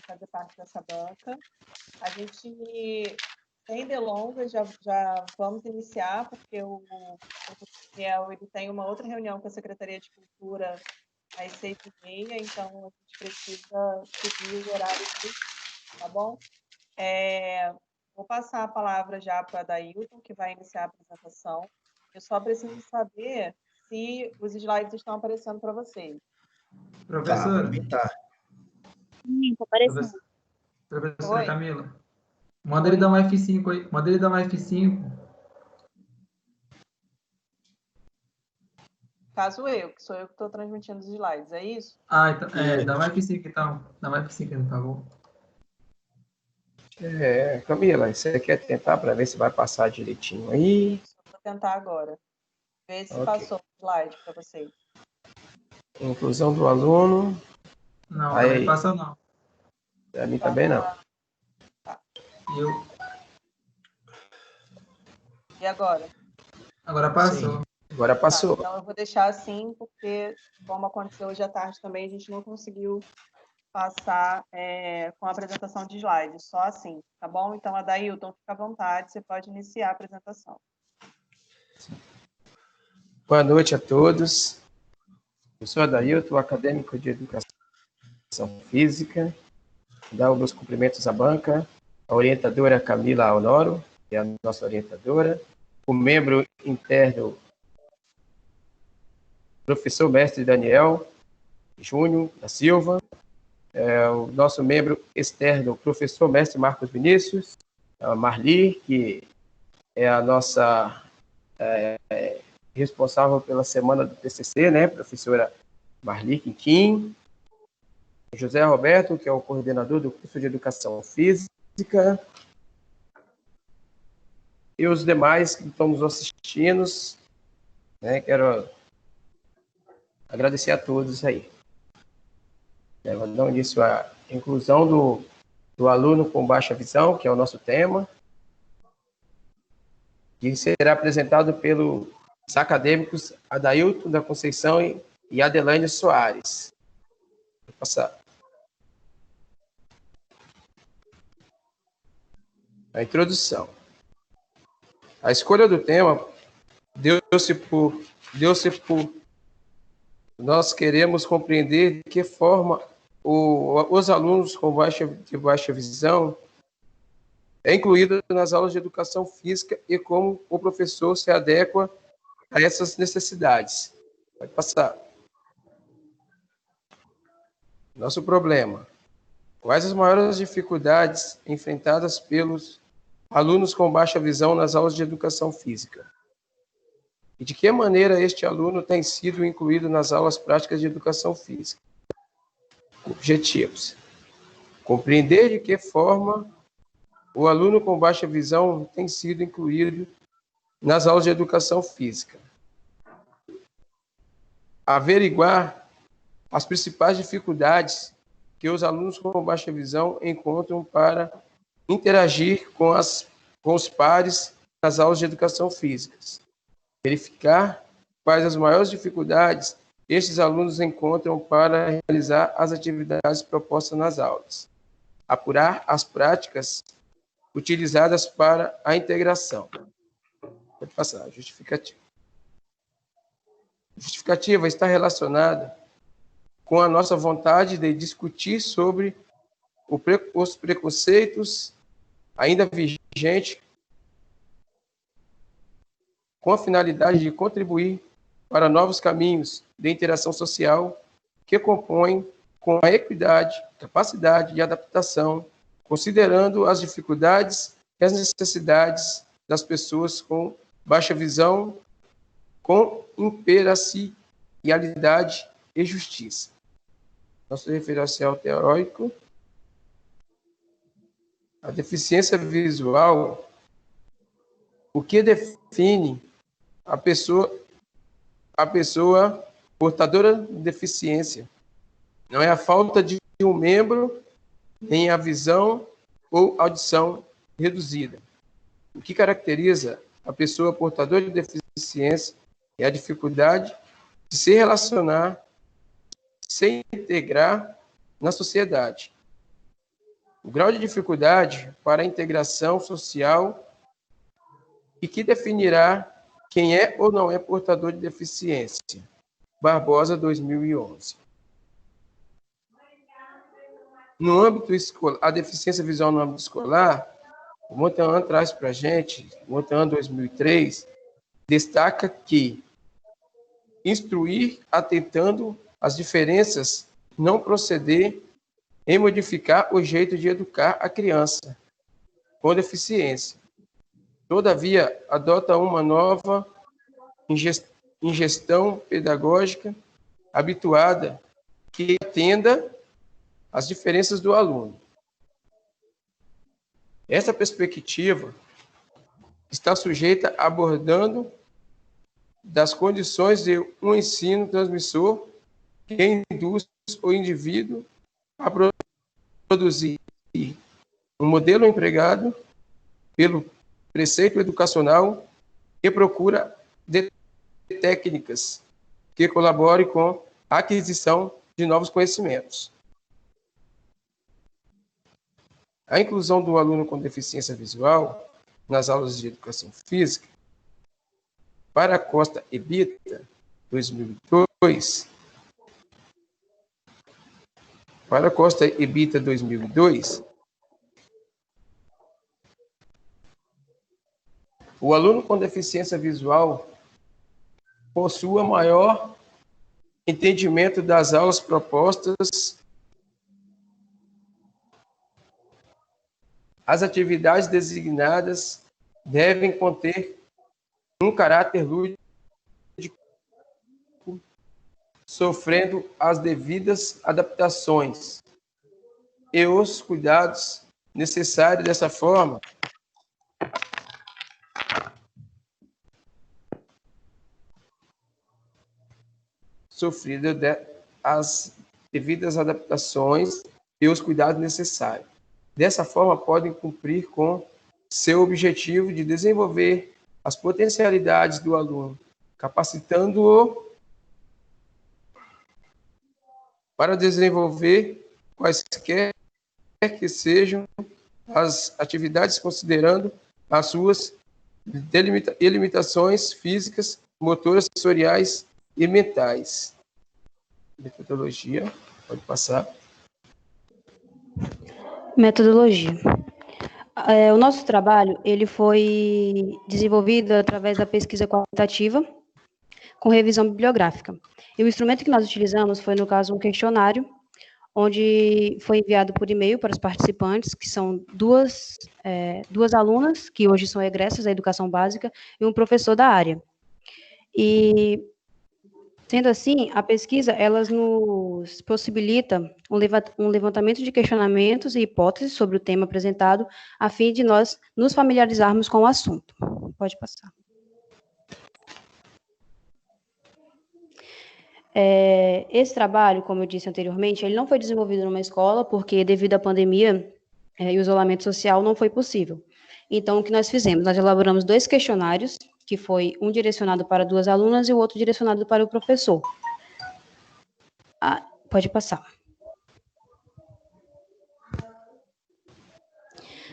fazer parte dessa banca. A gente, sem delongas, já vamos iniciar, porque o Daniel ele tem uma outra reunião com a Secretaria de Cultura às 6h30, então a gente precisa seguir o horário aqui, tá bom? Vou passar a palavra já para a Dailton, que vai iniciar a apresentação. Eu só preciso saber se os slides estão aparecendo para vocês. Professora. Tá. Tá aparecendo. Professora Oi. Camila. Manda ele dar um F5 aí. Manda ele dar um F5. Caso eu, que sou eu que estou transmitindo os slides, é isso? Então, dá um F5 então. Dá um F5 por favor. Camila, você quer tentar para ver se vai passar direitinho aí? Vou tentar agora. Ver se Ok. passou o slide para vocês. Inclusão do aluno. Não, Aí. não vai passar não. Para mim também não. Tá. E agora? Agora passou. Sim. Agora passou. Tá, então eu vou deixar assim, porque como aconteceu hoje à tarde também, a gente não conseguiu passar com a apresentação de slides, só assim, tá bom? Então, Adailton, fica à vontade, você pode iniciar a apresentação. Boa noite a todos. Eu sou Adailton, acadêmico de Educação Física. Dá os meus cumprimentos à banca, a orientadora Camila Honoro, que é a nossa orientadora, o membro interno, professor mestre Daniel Júnior da Silva, o nosso membro externo, professor mestre Marcos Vinícius, a Marli, que é a nossa responsável pela semana do TCC, né, professora Marli Quintim, José Roberto, que é o coordenador do curso de Educação Física, e os demais que estão nos assistindo, né, quero agradecer a todos aí. Vou dar início à inclusão do aluno com baixa visão, que é o nosso tema, que será apresentado pelos acadêmicos Adailton da Conceição e Adelaine Soares. Vou passar. A introdução. A escolha do tema deu-se por nós queremos compreender de que forma os alunos com baixa visão é incluído nas aulas de educação física e como o professor se adequa a essas necessidades. Pode passar. Nosso problema. Quais as maiores dificuldades enfrentadas pelos alunos com baixa visão nas aulas de educação física? E de que maneira este aluno tem sido incluído nas aulas práticas de educação física? Objetivos. Compreender de que forma o aluno com baixa visão tem sido incluído nas aulas de educação física. Averiguar as principais dificuldades que os alunos com baixa visão encontram para interagir com os pares nas aulas de educação física. Verificar quais as maiores dificuldades estes alunos encontram para realizar as atividades propostas nas aulas. Apurar as práticas utilizadas para a integração. Pode passar, justificativa. Justificativa está relacionada com a nossa vontade de discutir sobre os preconceitos ainda vigentes, com a finalidade de contribuir para novos caminhos de interação social que compõem com a equidade, capacidade de adaptação, considerando as dificuldades e as necessidades das pessoas com baixa visão, com imparcialidade e justiça. Nosso referencial teórico. A deficiência visual, o que define a pessoa portadora de deficiência. Não é a falta de um membro, nem a visão ou audição reduzida. O que caracteriza a pessoa portadora de deficiência é a dificuldade de se relacionar, se integrar na sociedade. o grau de dificuldade para a integração social e que definirá quem é ou não é portador de deficiência. Barbosa, 2011. No âmbito escolar, a deficiência visual no âmbito escolar, o Montean traz para a gente, o Montean 2003, destaca que instruir atentando às diferenças, não proceder em modificar o jeito de educar a criança com deficiência. Todavia, adota uma nova ingestão pedagógica habituada que atenda às diferenças do aluno. Essa perspectiva está sujeita abordando das condições de um ensino transmissor que induz o indivíduo a produzir um modelo empregado pelo preceito educacional que procura de técnicas que colaborem com a aquisição de novos conhecimentos. A inclusão do aluno com deficiência visual nas aulas de educação física, para Costa e Bita, 2002, para Costa e Bita, 2002, o aluno com deficiência visual possua maior entendimento das aulas propostas. As atividades designadas devem conter um caráter lúdico, sofrendo as devidas adaptações e os cuidados necessários. Dessa forma, sofrido as devidas adaptações e os cuidados necessários. Dessa forma, podem cumprir com seu objetivo de desenvolver as potencialidades do aluno, capacitando-o para desenvolver quaisquer que sejam as atividades, considerando as suas limitações físicas, motoras, sensoriais e mentais. Metodologia, pode passar. Metodologia. O nosso trabalho ele foi desenvolvido através da pesquisa qualitativa com revisão bibliográfica. E o instrumento que nós utilizamos foi, no caso, um questionário, onde foi enviado por e-mail para os participantes, que são duas alunas, que hoje são egressas da educação básica, e um professor da área. E, sendo assim, a pesquisa, elas nos possibilita um levantamento de questionamentos e hipóteses sobre o tema apresentado, a fim de nós nos familiarizarmos com o assunto. Pode passar. Esse trabalho, como eu disse anteriormente, ele não foi desenvolvido numa escola, porque devido à pandemia e o isolamento social não foi possível. Então, o que nós fizemos? Nós elaboramos 2 questionários, que foi um direcionado para 2 alunas e o outro direcionado para o professor. Pode passar.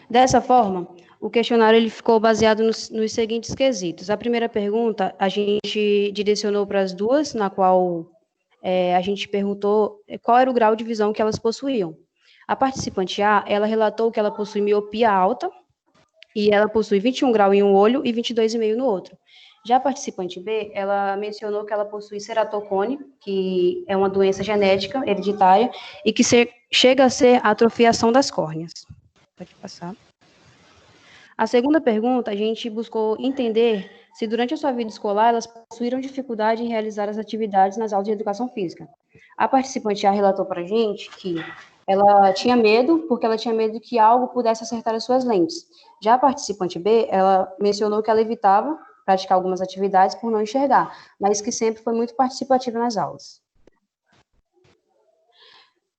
Dessa forma, o questionário ele ficou baseado nos seguintes quesitos. A primeira pergunta, a gente direcionou para as 2, na qual a gente perguntou qual era o grau de visão que elas possuíam. A participante A, ela relatou que ela possui miopia alta, e ela possui 21 graus em um olho e 22,5 no outro. Já a participante B, ela mencionou que ela possui ceratocone, que é uma doença genética, hereditária, e que chega a ser a atrofiação das córneas. Pode passar. A segunda pergunta, a gente buscou entender se durante a sua vida escolar elas possuíram dificuldade em realizar as atividades nas aulas de educação física. A participante A relatou para a gente que ela tinha medo, porque ela tinha medo que algo pudesse acertar as suas lentes. Já a participante B, ela mencionou que ela evitava praticar algumas atividades por não enxergar, mas que sempre foi muito participativa nas aulas.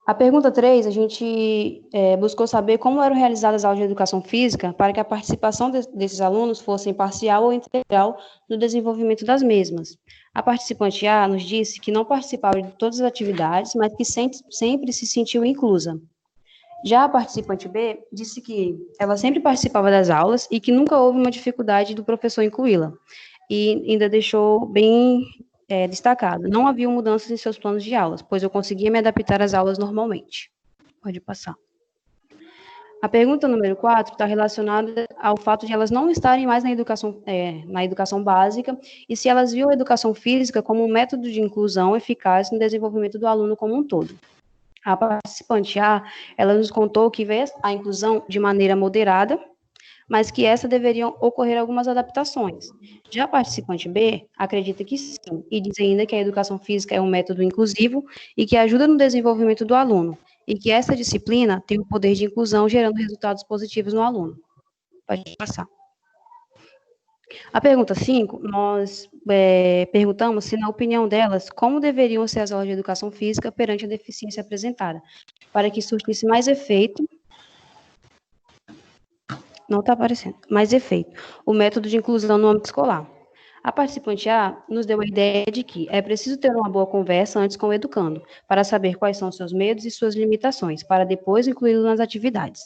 A pergunta 3, a gente buscou saber como eram realizadas as aulas de educação física para que a participação desses alunos fosse parcial ou integral no desenvolvimento das mesmas. A participante A nos disse que não participava de todas as atividades, mas que sempre se sentiu inclusa. Já a participante B disse que ela sempre participava das aulas e que nunca houve uma dificuldade do professor incluí-la. E ainda deixou bem destacado, não havia mudanças em seus planos de aulas, pois eu conseguia me adaptar às aulas normalmente. Pode passar. A pergunta número 4 está relacionada ao fato de elas não estarem mais na educação básica e se elas viam a educação física como um método de inclusão eficaz no desenvolvimento do aluno como um todo. A participante A, ela nos contou que vê a inclusão de maneira moderada, mas que essa deveriam ocorrer algumas adaptações. Já a participante B acredita que sim, e diz ainda que a educação física é um método inclusivo e que ajuda no desenvolvimento do aluno, e que essa disciplina tem o poder de inclusão, gerando resultados positivos no aluno. Pode passar. A pergunta 5, nós perguntamos se, na opinião delas, como deveriam ser as aulas de educação física perante a deficiência apresentada, para que surtisse mais efeito. Não está aparecendo. Mais efeito. O método de inclusão no âmbito escolar. A participante A nos deu a ideia de que é preciso ter uma boa conversa antes com o educando, para saber quais são seus medos e suas limitações, para depois incluí-lo nas atividades.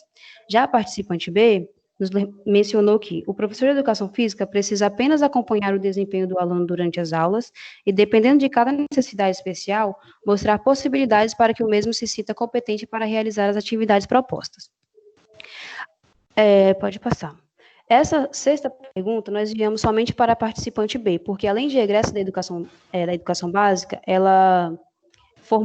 Já a participante B nos mencionou que o professor de educação física precisa apenas acompanhar o desempenho do aluno durante as aulas e, dependendo de cada necessidade especial, mostrar possibilidades para que o mesmo se sinta competente para realizar as atividades propostas. Pode passar. Essa sexta pergunta nós enviamos somente para a participante B, porque além de egressa da educação básica, ela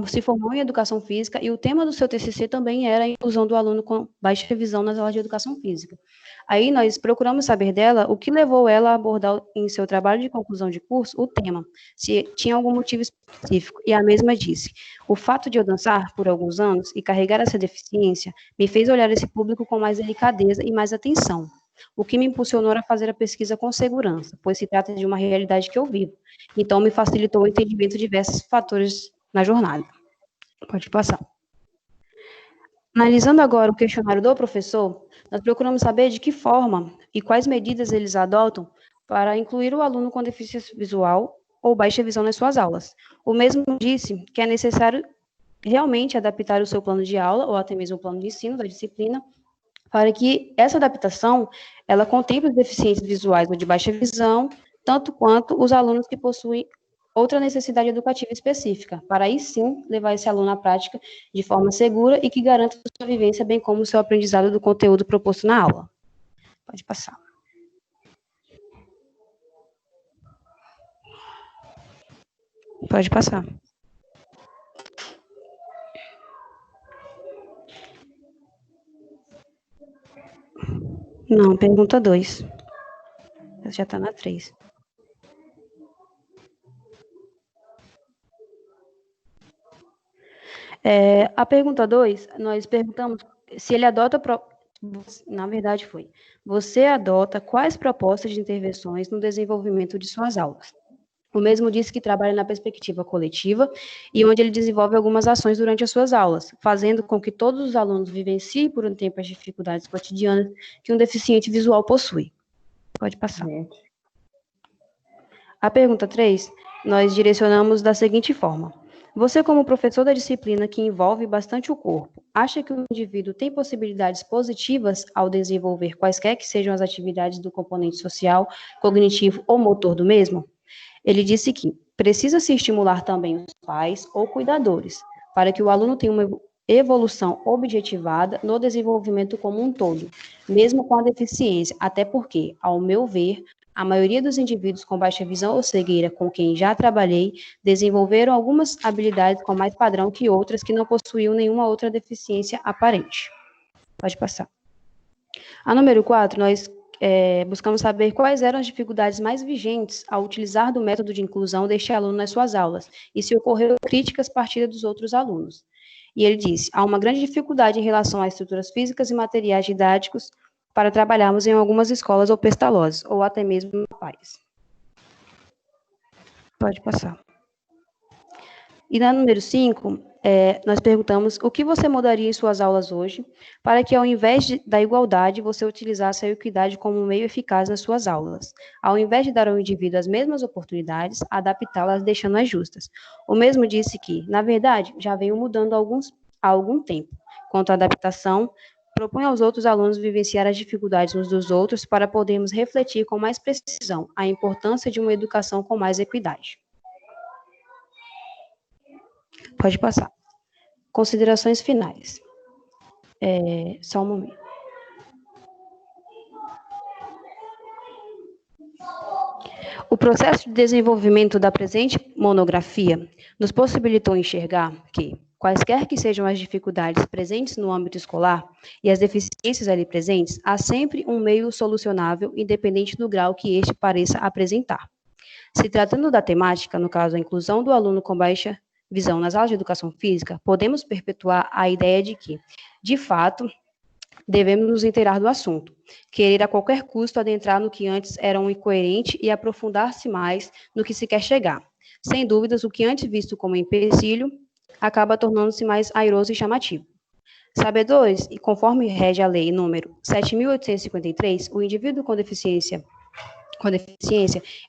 se formou em educação física e o tema do seu TCC também era a inclusão do aluno com baixa visão nas aulas de educação física. Aí nós procuramos saber dela o que levou ela a abordar em seu trabalho de conclusão de curso o tema, se tinha algum motivo específico, e a mesma disse: o fato de eu dançar por alguns anos e carregar essa deficiência me fez olhar esse público com mais delicadeza e mais atenção, o que me impulsionou a fazer a pesquisa com segurança, pois se trata de uma realidade que eu vivo, então me facilitou o entendimento de diversos fatores na jornada. Pode passar. Analisando agora o questionário do professor, nós procuramos saber de que forma e quais medidas eles adotam para incluir o aluno com deficiência visual ou baixa visão nas suas aulas. O mesmo disse que é necessário realmente adaptar o seu plano de aula, ou até mesmo o plano de ensino da disciplina, para que essa adaptação, ela contemple os deficientes visuais ou de baixa visão, tanto quanto os alunos que possuem outra necessidade educativa específica, para aí sim levar esse aluno à prática de forma segura e que garanta a sua vivência, bem como o seu aprendizado do conteúdo proposto na aula. Pode passar. Pode passar. Não, pergunta 2. Já está na 3. A pergunta 2, nós perguntamos se ele adota, na verdade foi, você adota quais propostas de intervenções no desenvolvimento de suas aulas? O mesmo disse que trabalha na perspectiva coletiva e onde ele desenvolve algumas ações durante as suas aulas, fazendo com que todos os alunos vivenciem por um tempo as dificuldades cotidianas que um deficiente visual possui. Pode passar. A pergunta 3, nós direcionamos da seguinte forma: você, como professor da disciplina que envolve bastante o corpo, acha que o indivíduo tem possibilidades positivas ao desenvolver quaisquer que sejam as atividades do componente social, cognitivo ou motor do mesmo? Ele disse que precisa se estimular também os pais ou cuidadores, para que o aluno tenha uma evolução objetivada no desenvolvimento como um todo, mesmo com a deficiência, até porque, ao meu ver, a maioria dos indivíduos com baixa visão ou cegueira com quem já trabalhei desenvolveram algumas habilidades com mais padrão que outras que não possuíam nenhuma outra deficiência aparente. Pode passar. A número 4, nós buscamos saber quais eram as dificuldades mais vigentes ao utilizar do método de inclusão deste aluno nas suas aulas e se ocorreram críticas partidas dos outros alunos. E ele disse: há uma grande dificuldade em relação às estruturas físicas e materiais didáticos para trabalharmos em algumas escolas ou pestalozes, ou até mesmo no país. Pode passar. E na número 5, nós perguntamos o que você mudaria em suas aulas hoje para que, ao invés da igualdade, você utilizasse a equidade como um meio eficaz nas suas aulas. Ao invés de dar ao indivíduo as mesmas oportunidades, adaptá-las deixando-as justas. O mesmo disse que, na verdade, já venho mudando alguns há algum tempo. Quanto à adaptação, propõe aos outros alunos vivenciar as dificuldades uns dos outros para podermos refletir com mais precisão a importância de uma educação com mais equidade. Pode passar. Considerações finais. Só um momento. O processo de desenvolvimento da presente monografia nos possibilitou enxergar que, quaisquer que sejam as dificuldades presentes no âmbito escolar e as deficiências ali presentes, há sempre um meio solucionável, independente do grau que este pareça apresentar. Se tratando da temática, no caso a inclusão do aluno com baixa visão nas aulas de educação física, podemos perpetuar a ideia de que, de fato, devemos nos inteirar do assunto, querer a qualquer custo adentrar no que antes era um incoerente e aprofundar-se mais no que se quer chegar. Sem dúvidas, o que antes visto como empecilho acaba tornando-se mais airoso e chamativo. Sabedores, e conforme rege a lei número 7.853, o indivíduo com deficiência,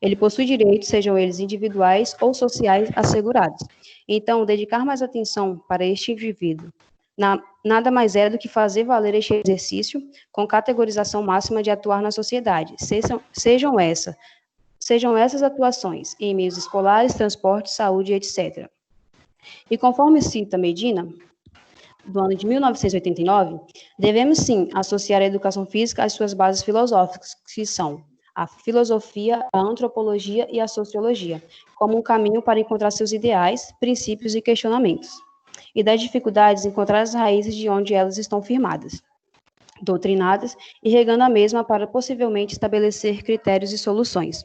ele possui direitos, sejam eles individuais ou sociais, assegurados. Então, dedicar mais atenção para este indivíduo nada mais é do que fazer valer este exercício com categorização máxima de atuar na sociedade. Sejam essas atuações em meios escolares, transporte, saúde, etc. E conforme cita Medina, do ano de 1989, devemos sim associar a educação física às suas bases filosóficas, que são a filosofia, a antropologia e a sociologia, como um caminho para encontrar seus ideais, princípios e questionamentos, e das dificuldades encontrar as raízes de onde elas estão firmadas, doutrinadas e regando a mesma para possivelmente estabelecer critérios e soluções,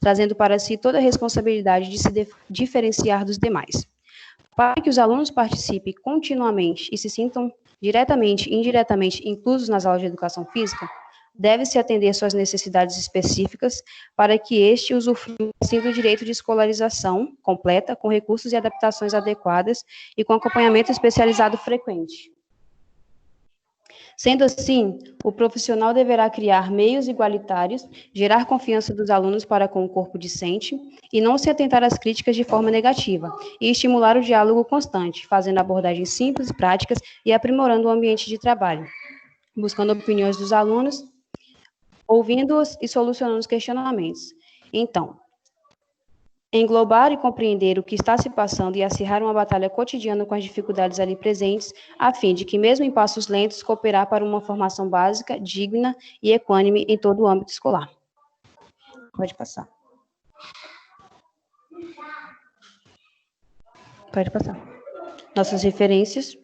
trazendo para si toda a responsabilidade de se diferenciar dos demais. Para que os alunos participem continuamente e se sintam diretamente e indiretamente inclusos nas aulas de educação física, deve-se atender suas necessidades específicas para que este usufrua assim do direito de escolarização completa, com recursos e adaptações adequadas e com acompanhamento especializado frequente. Sendo assim, o profissional deverá criar meios igualitários, gerar confiança dos alunos para com o corpo discente e não se atentar às críticas de forma negativa, e estimular o diálogo constante, fazendo abordagens simples, práticas e aprimorando o ambiente de trabalho, buscando opiniões dos alunos, ouvindo-os e solucionando os questionamentos. Então, englobar e compreender o que está se passando e acirrar uma batalha cotidiana com as dificuldades ali presentes, a fim de que, mesmo em passos lentos, cooperar para uma formação básica, digna e equânime em todo o âmbito escolar. Pode passar. Pode passar. Nossas referências.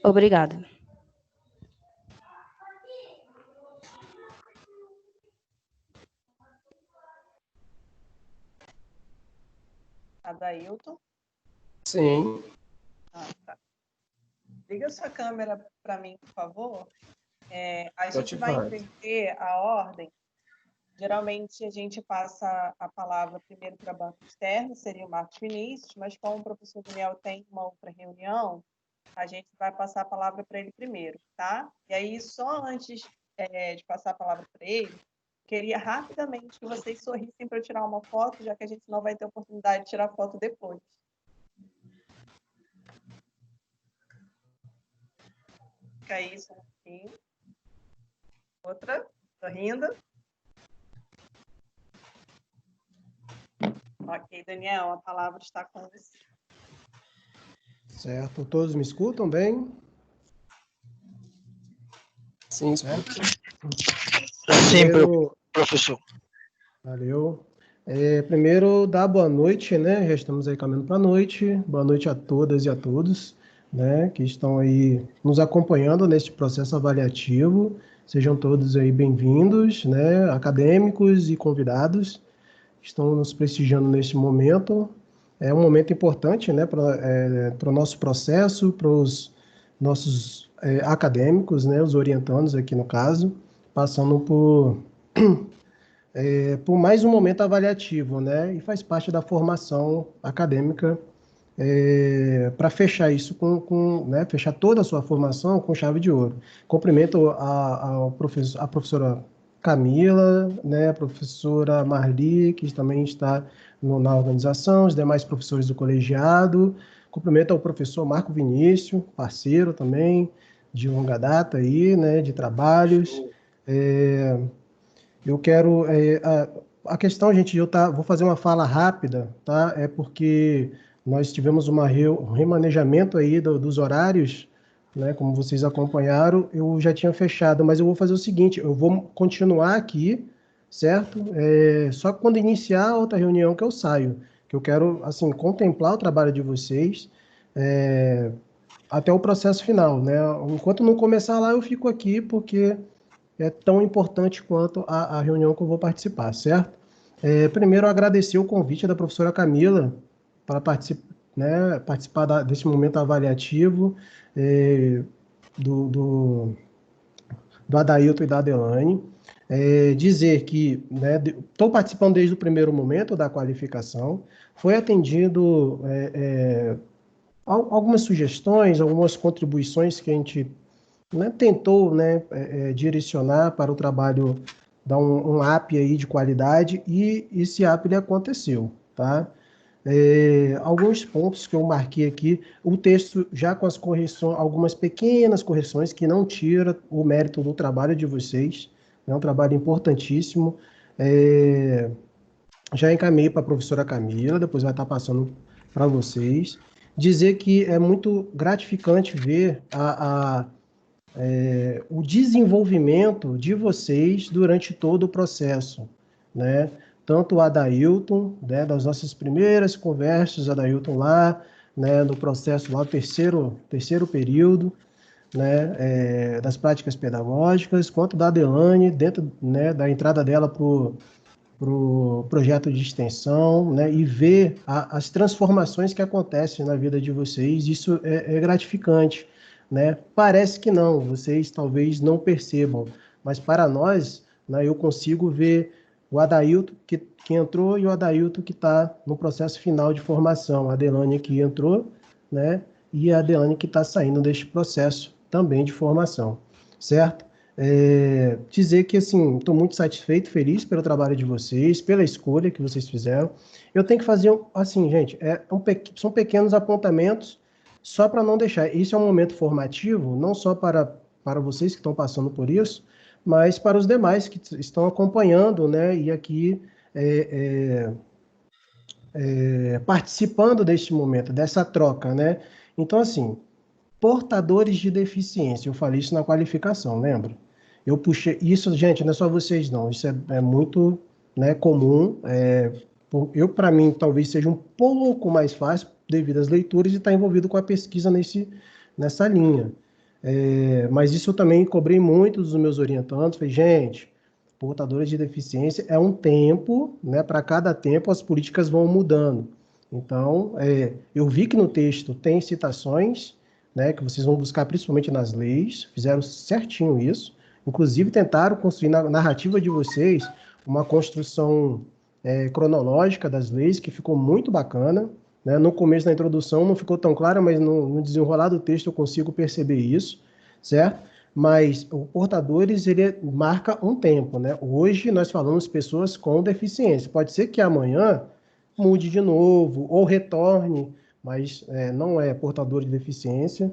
Obrigada. Adailton? Sim. Tá. Liga sua câmera para mim, por favor. A Tô gente vai ativado. inverter a ordem. Geralmente, a gente passa a palavra primeiro para banco externo, seria o Marcos Vinícius, mas como o professor Daniel tem uma outra reunião, a gente vai passar a palavra para ele primeiro, tá? E aí, só antes de passar a palavra para ele, queria rapidamente que vocês sorrissem para eu tirar uma foto, já que a gente não vai ter oportunidade de tirar foto depois. Fica aí só um pouquinho. Outra, sorrindo. Ok, Daniel, a palavra está com você. Certo. Todos me escutam bem? Sim, Certo? Sim, Primeiro, professor. valeu. Primeiro, dar boa noite, né? Já estamos aí caminhando para a noite. Boa noite a todas e a todos, né? Que estão aí nos acompanhando neste processo avaliativo. Sejam todos aí bem-vindos, né? Acadêmicos e convidados que estão nos prestigiando neste momento. É um momento importante, né? Para o nosso processo, para os nossos acadêmicos, né? Os orientandos aqui no caso, passando por mais um momento avaliativo, né? E faz parte da formação acadêmica para fechar isso né? Fechar toda a sua formação com chave de ouro. Cumprimento a professora Camila, né? A professora Marli, que também está na organização, os demais professores do colegiado. Cumprimento ao professor Marco Vinícius, parceiro também, de longa data aí, né, de trabalhos. Eu quero... a questão, gente, vou fazer uma fala rápida, tá? É porque nós tivemos um remanejamento aí dos horários, né? Como vocês acompanharam, eu já tinha fechado, mas eu vou fazer o seguinte, eu vou continuar aqui, certo? Só que quando iniciar a outra reunião que eu saio, que eu quero, assim, contemplar o trabalho de vocês, até o processo final, né? Enquanto não começar lá, eu fico aqui, porque é tão importante quanto a reunião que eu vou participar, certo? Primeiro, agradecer o convite da professora Camila para participar desse momento avaliativo do Adailton e da Adelane. Dizer que estou participando desde o primeiro momento da qualificação, foi atendido algumas sugestões, algumas contribuições que a gente tentou direcionar para o trabalho, dar um up aí de qualidade, e esse up ele aconteceu, tá? Alguns pontos que eu marquei aqui, o texto já com as correções, algumas pequenas correções que não tira o mérito do trabalho de vocês, é um trabalho importantíssimo. Já encaminhei para a professora Camila, depois vai estar passando para vocês. Dizer que é muito gratificante ver o desenvolvimento de vocês durante todo o processo, né? Tanto o Adailton, né, das nossas primeiras conversas, Adailton lá, né, no processo lá, terceiro período, né, das práticas pedagógicas, quanto da Adelane, dentro, né, da entrada dela para o projeto de extensão, né, e ver as transformações que acontecem na vida de vocês, isso é gratificante, né? Parece que não, vocês talvez não percebam, mas para nós, né, eu consigo ver o Adailton que entrou e o Adailton que está no processo final de formação, a Adelane que entrou, né, e a Adelane que está saindo deste processo também de formação, certo? Dizer que, assim, estou muito satisfeito, feliz pelo trabalho de vocês, pela escolha que vocês fizeram. Eu tenho que fazer, assim, gente, são pequenos apontamentos, só para não deixar. Isso é um momento formativo, não só para vocês que estão passando por isso, mas para os demais que estão acompanhando, né, e aqui participando deste momento, dessa troca, né? Então, assim, portadores de deficiência, eu falei isso na qualificação, lembra? Eu puxei isso, gente, não é só vocês não, isso é muito, né, comum. Para mim, talvez seja um pouco mais fácil devido às leituras e estar envolvido com a pesquisa nessa linha. Mas isso eu também cobrei muito dos meus orientandos. Falei, gente, portadores de deficiência é um tempo, né? Para cada tempo as políticas vão mudando. Então, eu vi que no texto tem citações, né? Que vocês vão buscar principalmente nas leis, fizeram certinho isso. Inclusive, tentaram construir na narrativa de vocês uma construção cronológica das leis, que ficou muito bacana. Né? No começo da introdução não ficou tão claro, mas no desenrolar do texto eu consigo perceber isso, certo? Mas o portadores, ele marca um tempo, né? Hoje nós falamos pessoas com deficiência. Pode ser que amanhã mude de novo ou retorne, mas não é portador de deficiência,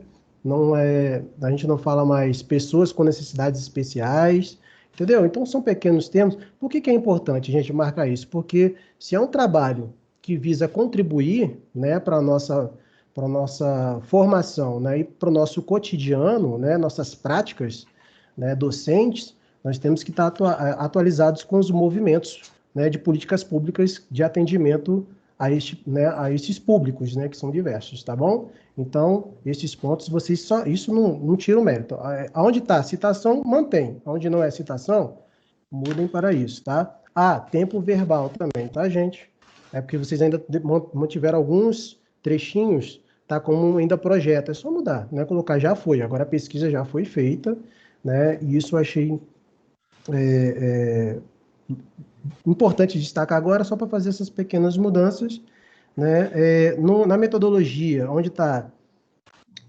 a gente não fala mais pessoas com necessidades especiais, entendeu? Então são pequenos termos. Por que é importante a gente marcar isso? Porque se é um trabalho que visa contribuir, né, para a nossa formação, né, e para o nosso cotidiano, né, nossas práticas, né, docentes, nós temos que estar atualizados com os movimentos, né, de políticas públicas de atendimento a estes públicos, né, que são diversos, tá bom? Então, esses pontos, isso não tira o mérito. Aonde está a citação, mantém. Onde não é citação, mudem para isso, tá? Tempo verbal também, tá, gente? É porque vocês ainda mantiveram alguns trechinhos, tá, como ainda projeto. É só mudar, né? Colocar já foi. Agora a pesquisa já foi feita, né? E isso eu achei importante destacar agora, só para fazer essas pequenas mudanças, né? Na metodologia, onde está...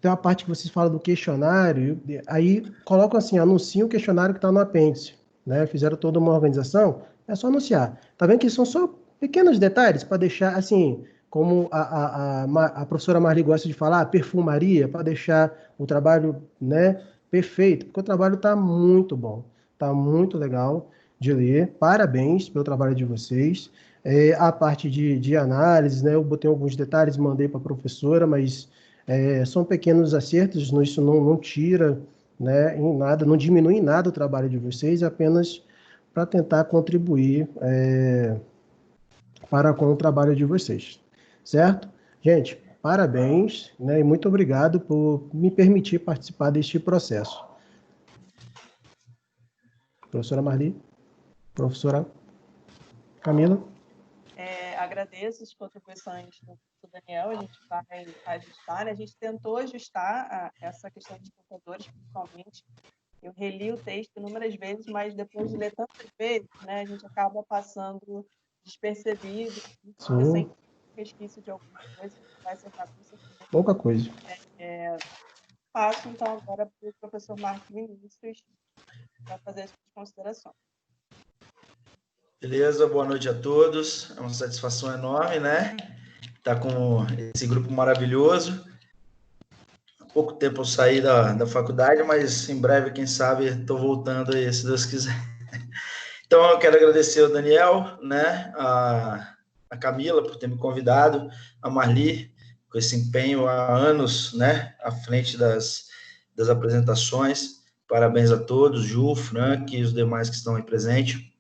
Tem uma parte que vocês falam do questionário, aí colocam assim, anunciam o questionário que está no apêndice, né? Fizeram toda uma organização, é só anunciar. Tá vendo que são só pequenos detalhes para deixar, assim, como a professora Marli gosta de falar, perfumaria, para deixar o trabalho, né, perfeito, porque o trabalho está muito bom, está muito legal de ler. Parabéns pelo trabalho de vocês. A parte de análise, né, eu botei alguns detalhes, mandei para a professora, mas são pequenos acertos, isso não tira, né, em nada, não diminui em nada o trabalho de vocês, apenas para tentar contribuir para com o trabalho de vocês, certo? Gente, parabéns, né, e muito obrigado por me permitir participar deste processo. Professora Marli, professora Camila. Agradeço as contribuições do Daniel, a gente vai ajustar, né? A gente tentou ajustar essa questão dos computadores, principalmente. Eu reli o texto inúmeras vezes, mas depois de ler tantas vezes, né, a gente acaba passando despercebido, sem resquício de alguma coisa, vai acertar com certeza. Pouca coisa. Passo, então, agora para o professor Marcos Vinícius para fazer as considerações. Beleza, boa noite a todos. É uma satisfação enorme, né? Estar com esse grupo maravilhoso. Há pouco tempo eu saí da faculdade, mas em breve, quem sabe, estou voltando aí, se Deus quiser. Então, eu quero agradecer ao Daniel, né? A Camila por ter me convidado, a Marli, com esse empenho há anos, né? À frente das apresentações. Parabéns a todos, Ju, Frank e os demais que estão aí presentes.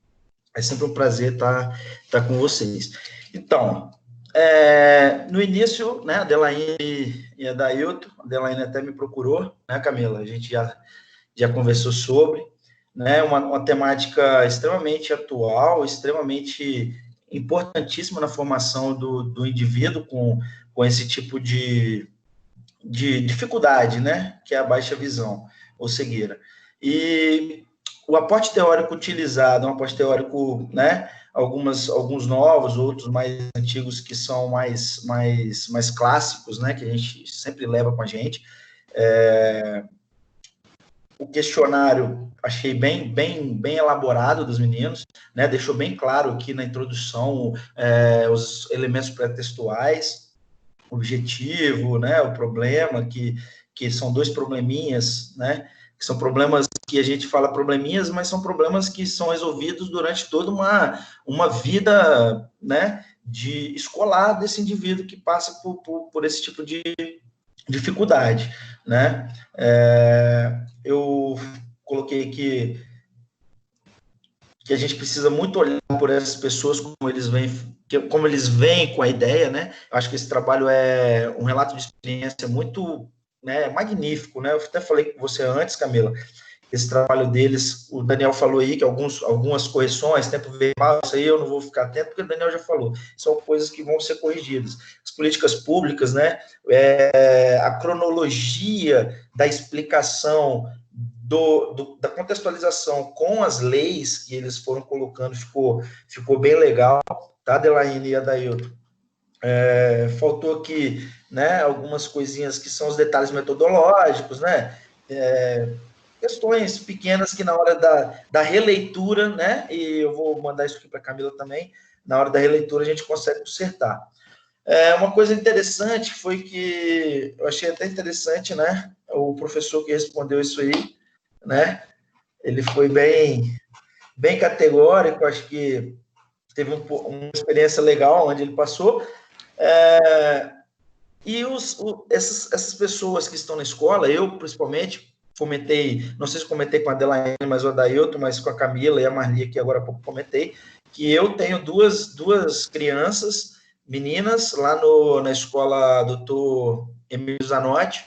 É sempre um prazer estar com vocês. Então, no início, né, a Adelaine e a Dailton, a Adelaine até me procurou, né, Camila? A gente já conversou sobre, né, uma temática extremamente atual, extremamente importantíssima na formação do indivíduo com esse tipo de dificuldade, né, que é a baixa visão ou cegueira. E o aporte teórico utilizado, um aporte teórico, né, alguns novos, outros mais antigos que são mais clássicos, né, que a gente sempre leva com a gente. O questionário achei bem elaborado dos meninos, né, deixou bem claro aqui na introdução os elementos pré-textuais, o objetivo, né, o problema, que são dois probleminhas, né, que são problemas que a gente fala probleminhas, mas são problemas que são resolvidos durante toda uma vida, né, de escolar desse indivíduo que passa por esse tipo de dificuldade, né. Eu coloquei que a gente precisa muito olhar por essas pessoas, como eles vêm com a ideia, né. Eu acho que esse trabalho é um relato de experiência muito, né, magnífico, né. Eu até falei com você antes, Camila, esse trabalho deles, o Daniel falou aí que algumas correções, tempo verbal, isso aí eu não vou ficar atento, porque o Daniel já falou, são coisas que vão ser corrigidas. As políticas públicas, né, a cronologia da explicação da contextualização com as leis que eles foram colocando ficou bem legal, tá, Adelaine e Adailton? Faltou aqui, né, algumas coisinhas que são os detalhes metodológicos, né, questões pequenas que na hora da releitura, né, e eu vou mandar isso aqui para a Camila também, na hora da releitura a gente consegue consertar. Uma coisa interessante foi que, eu achei até interessante, né, o professor que respondeu isso aí, né, ele foi bem categórico, acho que teve uma experiência legal onde ele passou, e essas pessoas que estão na escola, eu principalmente, comentei, não sei se comentei com a Adelaine, mas o Adailton, mas com a Camila e a Marli, que agora há pouco comentei, que eu tenho duas crianças, meninas, lá na escola Dr. Emílio Zanotti,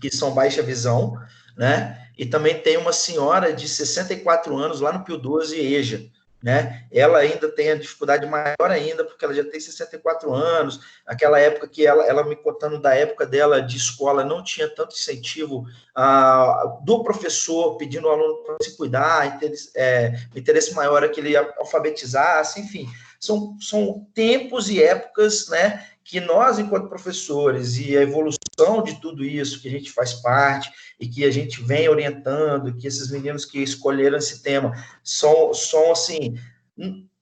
que são baixa visão, né, e também tem uma senhora de 64 anos lá no Pio 12, EJA, né, ela ainda tem a dificuldade maior ainda, porque ela já tem 64 anos, aquela época que ela me contando da época dela de escola, não tinha tanto incentivo do professor pedindo ao aluno para se cuidar, o interesse maior é que ele alfabetizasse, enfim, são tempos e épocas, né, que nós, enquanto professores, e a evolução de tudo isso, que a gente faz parte, e que a gente vem orientando, que esses meninos que escolheram esse tema são assim,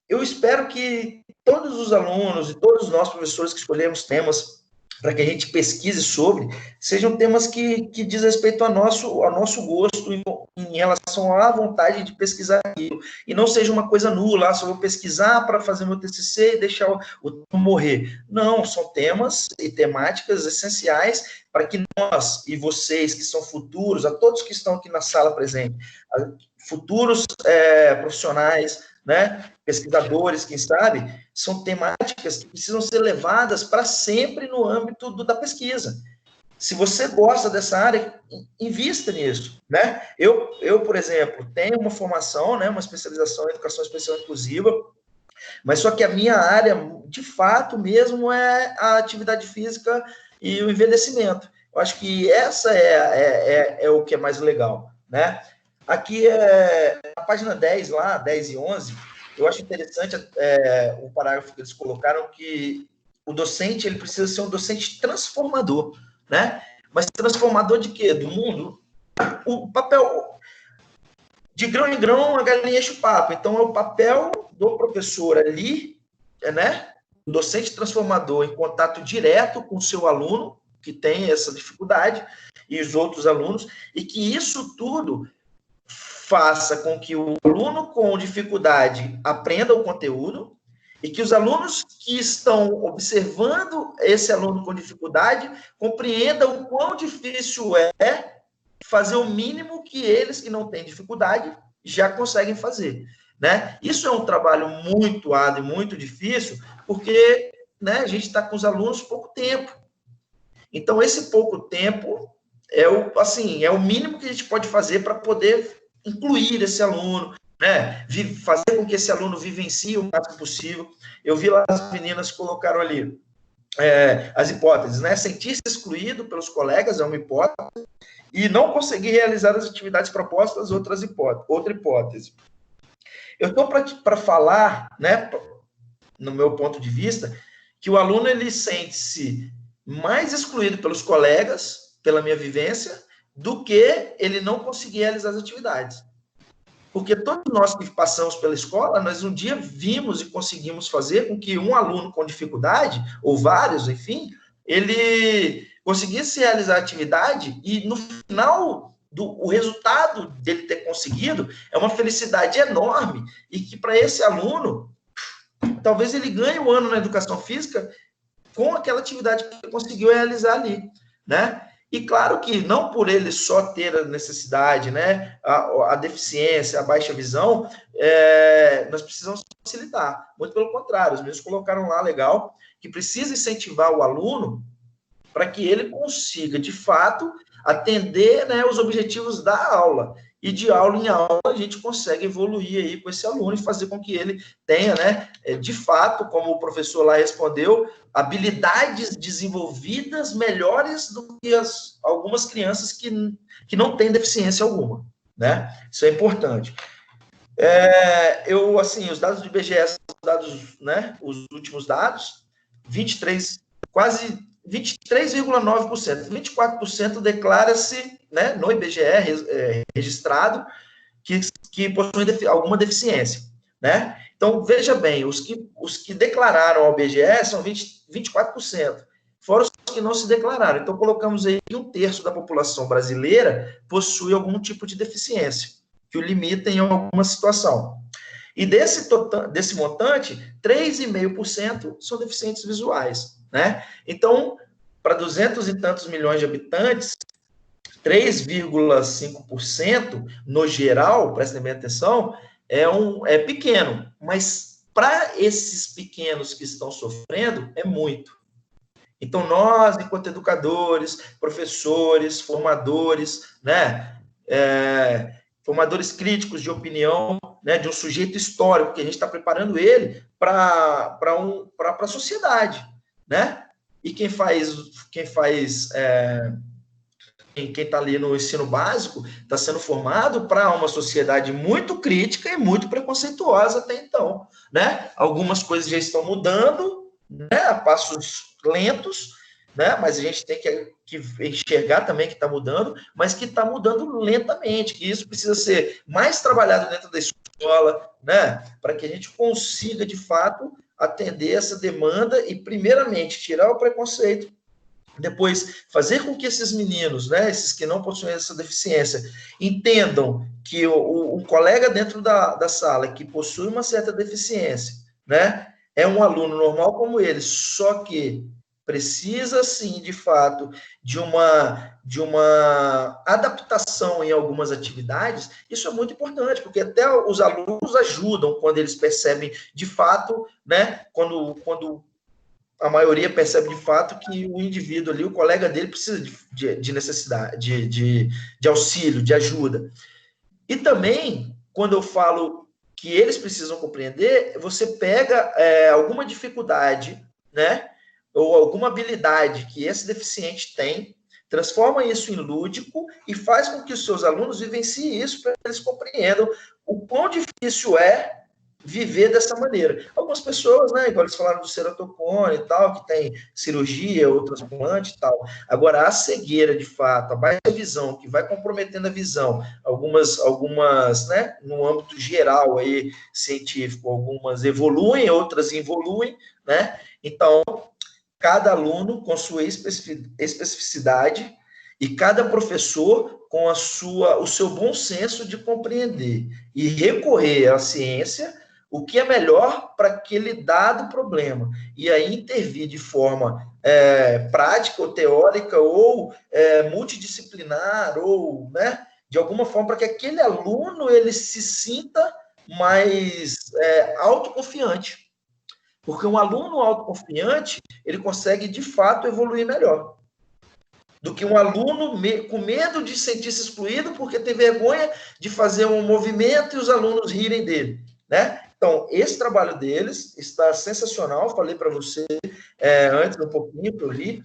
eu espero que todos os alunos e todos nós, professores, que escolhemos temas para que a gente pesquise sobre, sejam temas que diz respeito ao nosso gosto em relação à vontade de pesquisar aquilo, e não seja uma coisa nula, só vou pesquisar para fazer meu TCC e deixar o tempo morrer. Não, são temas e temáticas essenciais para que nós e vocês, que são futuros, a todos que estão aqui na sala presente, futuros profissionais, né, pesquisadores, quem sabe, são temáticas que precisam ser levadas para sempre no âmbito da pesquisa. Se você gosta dessa área, invista nisso, né? Eu, por exemplo, tenho uma formação, né, uma especialização em educação especial inclusiva, mas só que a minha área, de fato mesmo, é a atividade física e o envelhecimento. Eu acho que essa é o que é mais legal, né? Aqui, na página 10, lá, 10 e 11, eu acho interessante o parágrafo que eles colocaram, que o docente ele precisa ser um docente transformador, né? Mas transformador de quê? Do mundo? O papel... De grão em grão, a galinha enche o papo. Então, é o papel do professor ali, né? O docente transformador em contato direto com o seu aluno, que tem essa dificuldade, e os outros alunos, e que isso tudo faça com que o aluno com dificuldade aprenda o conteúdo e que os alunos que estão observando esse aluno com dificuldade compreendam o quão difícil é fazer o mínimo que eles que não têm dificuldade já conseguem fazer, né? Isso é um trabalho muito árduo e muito difícil, porque, né, a gente está com os alunos pouco tempo. Então, esse pouco tempo é o mínimo que a gente pode fazer para poder incluir esse aluno, né? Fazer com que esse aluno vivencie o máximo possível. Eu vi lá as meninas colocaram ali as hipóteses, né? Sentir-se excluído pelos colegas é uma hipótese, e não conseguir realizar as atividades propostas, outra hipótese. Eu estou para falar, né, no meu ponto de vista, que o aluno ele sente-se mais excluído pelos colegas, pela minha vivência, do que ele não conseguir realizar as atividades. Porque todos nós que passamos pela escola, nós um dia vimos e conseguimos fazer com que um aluno com dificuldade, ou vários, enfim, ele conseguisse realizar a atividade e no final, o resultado dele ter conseguido é uma felicidade enorme e que para esse aluno, talvez ele ganhe o ano na educação física com aquela atividade que ele conseguiu realizar ali, né? E claro que não por ele só ter a necessidade, né, a deficiência, a baixa visão, nós precisamos facilitar. Muito pelo contrário, os meninos colocaram lá, legal, que precisa incentivar o aluno para que ele consiga, de fato, atender, né, os objetivos da aula. E de aula em aula a gente consegue evoluir aí com esse aluno e fazer com que ele tenha, né, de fato, como o professor lá respondeu, habilidades desenvolvidas melhores do que algumas crianças que não têm deficiência alguma, né? Isso é importante. Os dados do IBGE são dados, né, os últimos dados, 23,9%, 24% declara-se, né, no IBGE registrado que possuem alguma deficiência, né? Então, veja bem, os que declararam ao IBGE são 24%, fora os que não se declararam. Então, colocamos aí que 1/3 da população brasileira possui algum tipo de deficiência, que o limita em alguma situação. E desse montante, 3,5% são deficientes visuais, né? Então, para 200 e tantos milhões de habitantes, 3,5% no geral, prestem bem atenção, é pequeno, mas para esses pequenos que estão sofrendo, é muito. Então, nós, enquanto educadores, professores, formadores, né, formadores críticos de opinião, né, de um sujeito histórico, que a gente está preparando ele para a sociedade, né? E quem está ali no ensino básico está sendo formado para uma sociedade muito crítica e muito preconceituosa até então, né? Algumas coisas já estão mudando, né, a passos lentos, né? Mas a gente tem que enxergar também que está mudando, mas que está mudando lentamente, que isso precisa ser mais trabalhado dentro da escola, né? Para que a gente consiga, de fato, atender essa demanda e, primeiramente, tirar o preconceito, depois fazer com que esses meninos, né, esses que não possuem essa deficiência, entendam que o colega dentro da sala que possui uma certa deficiência, né, é um aluno normal como ele, só que precisa, sim, de fato, de uma adaptação em algumas atividades. Isso é muito importante, porque até os alunos ajudam quando eles percebem, de fato, né, quando a maioria percebe de fato que o indivíduo ali, o colega dele, precisa de necessidade, de auxílio, de ajuda. E também, quando eu falo que eles precisam compreender, você pega alguma dificuldade, né, ou alguma habilidade que esse deficiente tem, transforma isso em lúdico e faz com que os seus alunos vivenciem isso para que eles compreendam o quão difícil é viver dessa maneira. Algumas pessoas, né, igual eles falaram do ceratocone e tal, que tem cirurgia ou transplante e tal. Agora, a cegueira, de fato, a baixa visão, que vai comprometendo a visão, algumas, né, no âmbito geral aí, científico, algumas evoluem, outras involuem, né? Então, cada aluno com sua especificidade e cada professor com o seu bom senso de compreender e recorrer à ciência, o que é melhor para aquele dado problema, e aí intervir de forma prática ou teórica ou multidisciplinar ou, né, de alguma forma para que aquele aluno ele se sinta mais autoconfiante. Porque um aluno autoconfiante, ele consegue, de fato, evoluir melhor do que um aluno com medo de sentir-se excluído porque tem vergonha de fazer um movimento e os alunos rirem dele, né? Então, esse trabalho deles está sensacional, falei para você antes um pouquinho que eu li,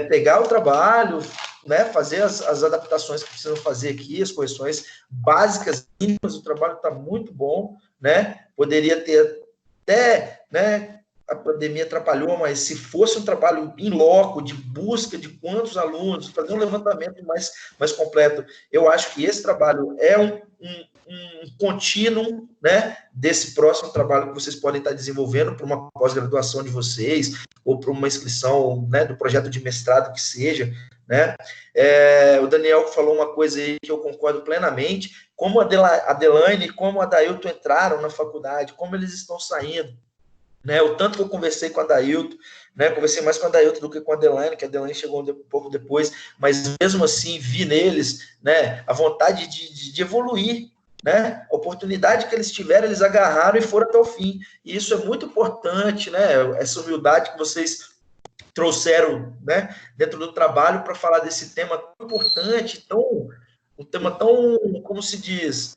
pegar o trabalho, né, fazer as adaptações que precisam fazer aqui, as correções básicas, mínimas, o trabalho está muito bom, né? Poderia ter até, né, a pandemia atrapalhou, mas se fosse um trabalho in loco, de busca de quantos alunos, fazer um levantamento mais completo, eu acho que esse trabalho é um contínuo, né, desse próximo trabalho que vocês podem estar desenvolvendo para uma pós-graduação de vocês, ou para uma inscrição, né, do projeto de mestrado que seja, né. O Daniel falou uma coisa aí que eu concordo plenamente, como a Adelaine e como a Dailton entraram na faculdade, como eles estão saindo, né, o tanto que eu conversei com a Dailton, né, conversei mais com a Dailton do que com a Adelaine, que a Adelaine chegou um pouco depois, mas mesmo assim vi neles, né, a vontade de evoluir, né, a oportunidade que eles tiveram, eles agarraram e foram até o fim, e isso é muito importante, né, essa humildade que vocês trouxeram, né, dentro do trabalho para falar desse tema tão importante, um tema tão, como se diz,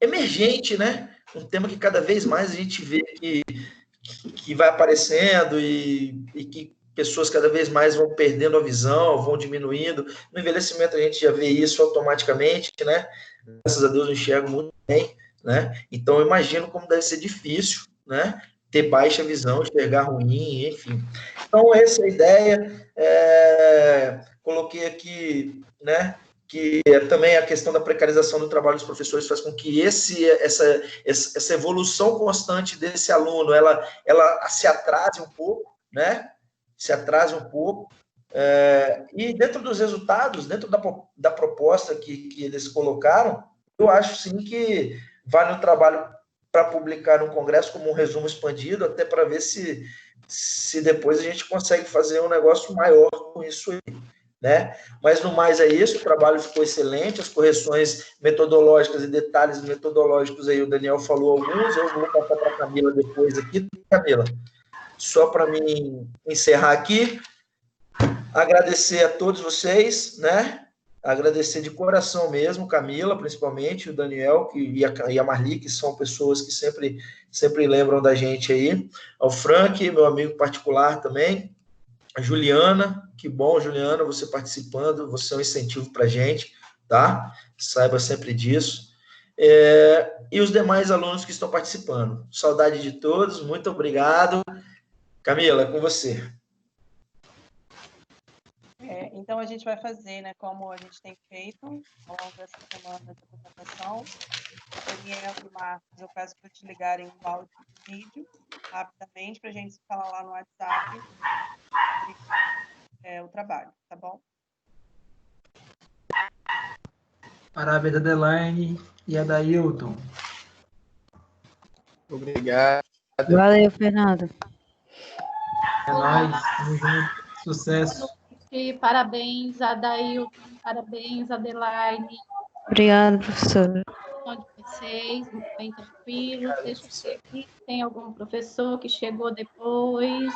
emergente, né, um tema que cada vez mais a gente vê que vai aparecendo e que pessoas cada vez mais vão perdendo a visão, vão diminuindo. No envelhecimento a gente já vê isso automaticamente, né? Graças a Deus eu enxergo muito bem, né? Então eu imagino como deve ser difícil, né? Ter baixa visão, enxergar ruim, enfim. Então essa é a ideia. Coloquei aqui, né, que também a questão da precarização do trabalho dos professores faz com que essa evolução constante desse aluno, ela se atrase um pouco, né? Se atrase um pouco. E dentro dos resultados, dentro da proposta que eles colocaram, eu acho sim que vale o trabalho para publicar no Congresso como um resumo expandido, até para ver se depois a gente consegue fazer um negócio maior com isso aí, né? Mas no mais é isso, o trabalho ficou excelente, as correções metodológicas e detalhes metodológicos aí o Daniel falou alguns, eu vou passar para a Camila depois aqui. Camila, só para mim encerrar aqui, agradecer a todos vocês, né? Agradecer de coração mesmo, Camila, principalmente, o Daniel e a Marli, que são pessoas que sempre lembram da gente aí, ao Frank, meu amigo particular também, a Juliana, que bom, Juliana, você participando, você é um incentivo para a gente, tá? Saiba sempre disso. E os demais alunos que estão participando. Saudade de todos, muito obrigado. Camila, é com você. Então, a gente vai fazer, né, como a gente tem feito ao longo dessa semana de apresentação. Daniel e Marcos, eu peço para te ligarem o áudio e o vídeo rapidamente para a gente se falar lá no WhatsApp sobre o trabalho, tá bom? Parabéns, Adelaine e Adailton. Obrigado. Valeu, Fernando. É nóis, tamo junto. Sucesso. E parabéns, Adailton, parabéns, Adelaine. Obrigada, professora. De vocês, bem tranquilo. Deixa eu ver aqui. Tem algum professor que chegou depois?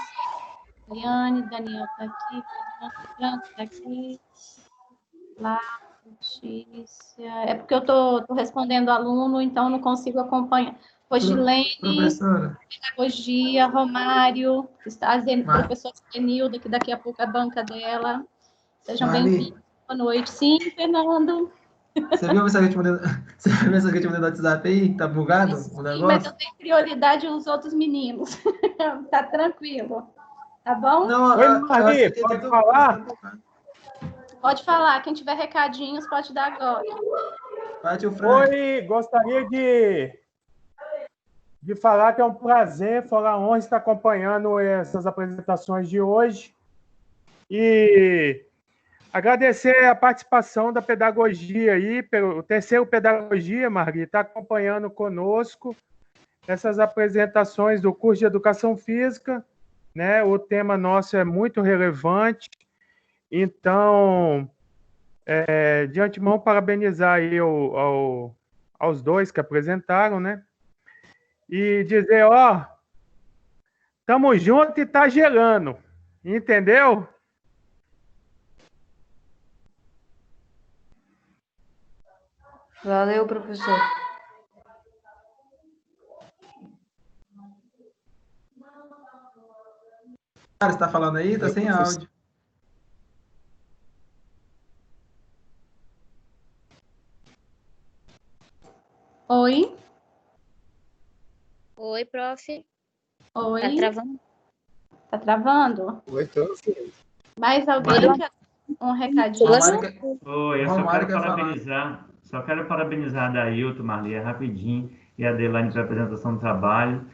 Liane, Daniel está aqui, Fernando Franco está aqui. Lá, Letícia. É porque eu estou respondendo aluno, então não consigo acompanhar. Rosilene, Professora. Pedagogia, Romário, está a professora Zenilda, que daqui a pouco é a banca dela. Sejam bem-vindos. Boa noite. Sim, Fernando. Você viu a mensagem que eu te mandei no WhatsApp aí? Tá bugado o negócio? Mas eu tenho prioridade aos outros meninos. Tá tranquilo. Tá bom? Não, Oi, Marli, pode falar? Pode falar. Quem tiver recadinhos, pode dar agora. Vai, tio Frank. Oi, gostaria de falar que é um prazer, foi uma honra estar acompanhando essas apresentações de hoje. E agradecer a participação da pedagogia aí, o terceiro pedagogia, Marli, está acompanhando conosco essas apresentações do curso de Educação Física, né? O tema nosso é muito relevante, então, de antemão, parabenizar aí aos dois que apresentaram, né? E dizer, ó, tamo junto e tá gelando, entendeu? Valeu, professor. Cara, você tá falando aí? Tá sem áudio. Oi. Oi, prof. Oi. Tá travando? Tá travando? Oi, tô sim. Mais alguém quer um recadinho? Oi, eu só quero parabenizar a Dailton, Marli, rapidinho, e a Adelaine pela apresentação do trabalho.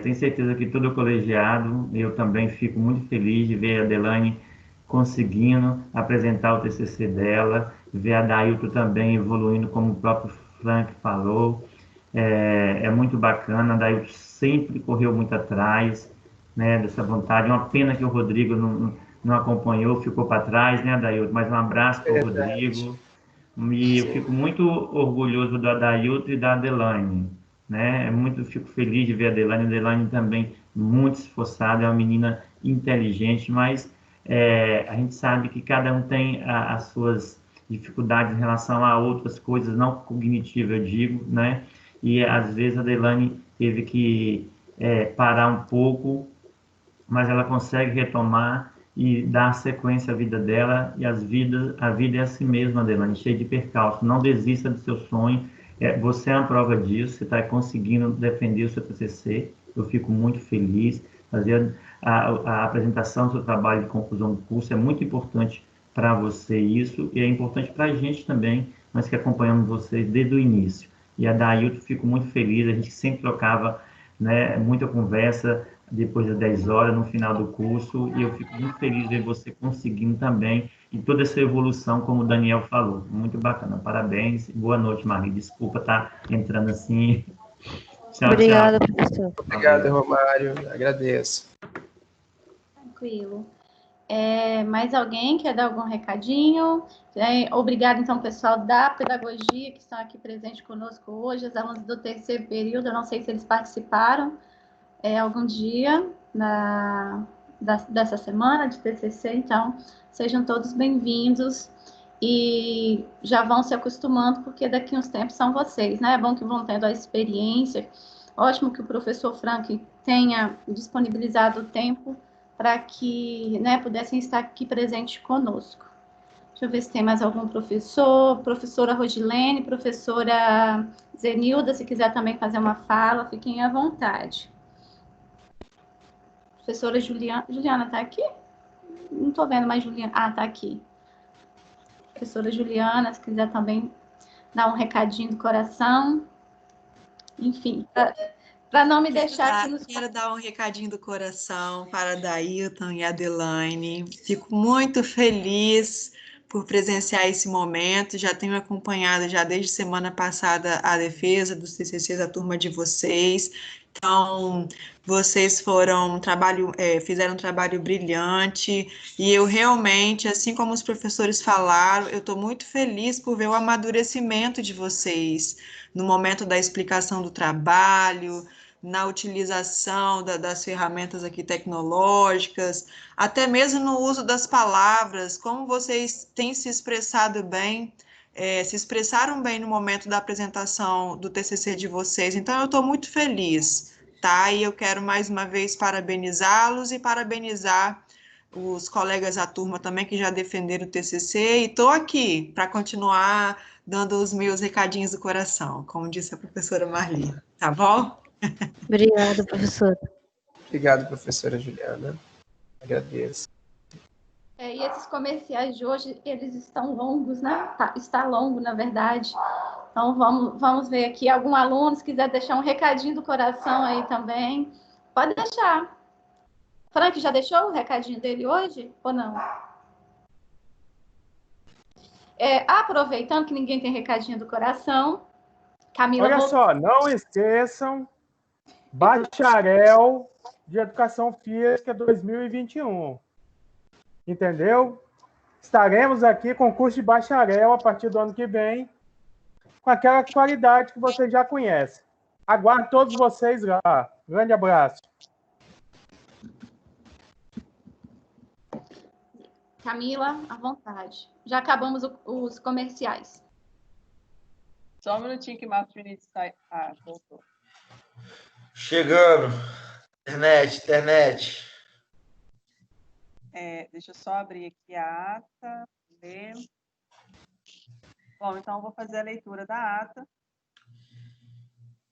Tenho certeza que todo o colegiado, eu também fico muito feliz de ver a Adelaine conseguindo apresentar o TCC dela, ver a Dailton também evoluindo, como o próprio Frank falou. É muito bacana, a Dailton sempre correu muito atrás, né, dessa vontade. Uma pena que o Rodrigo não acompanhou, ficou para trás, né, Dailton? Mas um abraço para o Rodrigo. E eu fico muito orgulhoso da Dailton e da Adelaine, né? Fico feliz de ver a Adelaine. A Adelaine também muito esforçada, é uma menina inteligente, mas a gente sabe que cada um tem as suas dificuldades em relação a outras coisas, não cognitivas, eu digo, né? E às vezes a Adelaine teve que parar um pouco, mas ela consegue retomar e dar sequência à vida dela, e a vida é assim mesmo, Adelaine, cheia de percalços. Não desista do seu sonho, você é uma prova disso, você está conseguindo defender o seu TCC, eu fico muito feliz. Fazer a apresentação do seu trabalho de conclusão do curso é muito importante para você isso, e é importante para a gente também, nós que acompanhamos vocês desde o início. E a Dailton, fico muito feliz, a gente sempre trocava, né, muita conversa, depois das 10 horas, no final do curso, e eu fico muito feliz de ver você conseguindo também, e toda essa evolução, como o Daniel falou. Muito bacana, parabéns. Boa noite, Marli. Desculpa estar entrando assim. Tchau, Obrigada, tchau. professor. Obrigado, Romário. Agradeço. Tranquilo. Mais alguém quer dar algum recadinho? Obrigada, então, pessoal da pedagogia que estão aqui presentes conosco hoje, os alunos do terceiro período. Eu não sei se eles participaram algum dia dessa semana de TCC, então sejam todos bem-vindos e já vão se acostumando, porque daqui uns tempos são vocês, né? É bom que vão tendo a experiência. Ótimo que o professor Frank tenha disponibilizado o tempo para que, né, pudessem estar aqui presentes conosco. Deixa eu ver se tem mais algum professor. Professora Rosilene, professora Zenilda, se quiser também fazer uma fala, fiquem à vontade. Professora Juliana. Juliana está aqui? Não estou vendo mais Juliana. Ah, está aqui. Professora Juliana, se quiser também dar um recadinho do coração. enfim, para não me deixar aqui nos... Quero dar um recadinho do coração para a Dailton e a Adelaine. Fico muito feliz por presenciar esse momento. Já tenho acompanhado já desde semana passada a defesa dos TCCs da turma de vocês. Então, vocês fizeram um trabalho brilhante e eu realmente, assim como os professores falaram, eu estou muito feliz por ver o amadurecimento de vocês no momento da explicação do trabalho, na utilização das ferramentas aqui tecnológicas, até mesmo no uso das palavras, como vocês têm se expressado bem, se expressaram bem no momento da apresentação do TCC de vocês. Então, eu estou muito feliz, tá? E eu quero mais uma vez parabenizá-los e parabenizar os colegas da turma também que já defenderam o TCC, e estou aqui para continuar dando os meus recadinhos do coração, como disse a professora Marli, tá bom? Obrigada, professora. Obrigado, professora Juliana. Agradeço. E esses comerciais de hoje, eles estão longos, né? Está longo, na verdade. Então, vamos ver aqui. Algum aluno, se quiser deixar um recadinho do coração aí também, pode deixar. Frank, já deixou o recadinho dele hoje ou não? Aproveitando que ninguém tem recadinho do coração, Camila... Olha só, não esqueçam, Bacharel de Educação Física 2021. Entendeu? Estaremos aqui com o curso de bacharel a partir do ano que vem, com aquela qualidade que vocês já conhecem. Aguardo todos vocês lá. Grande abraço. Camila, à vontade. Já acabamos os comerciais. Só um minutinho que Marcos Vinícius sai. Voltou. Chegando. Internet. Deixa eu só abrir aqui a ata, ler. Bom, então eu vou fazer a leitura da ata.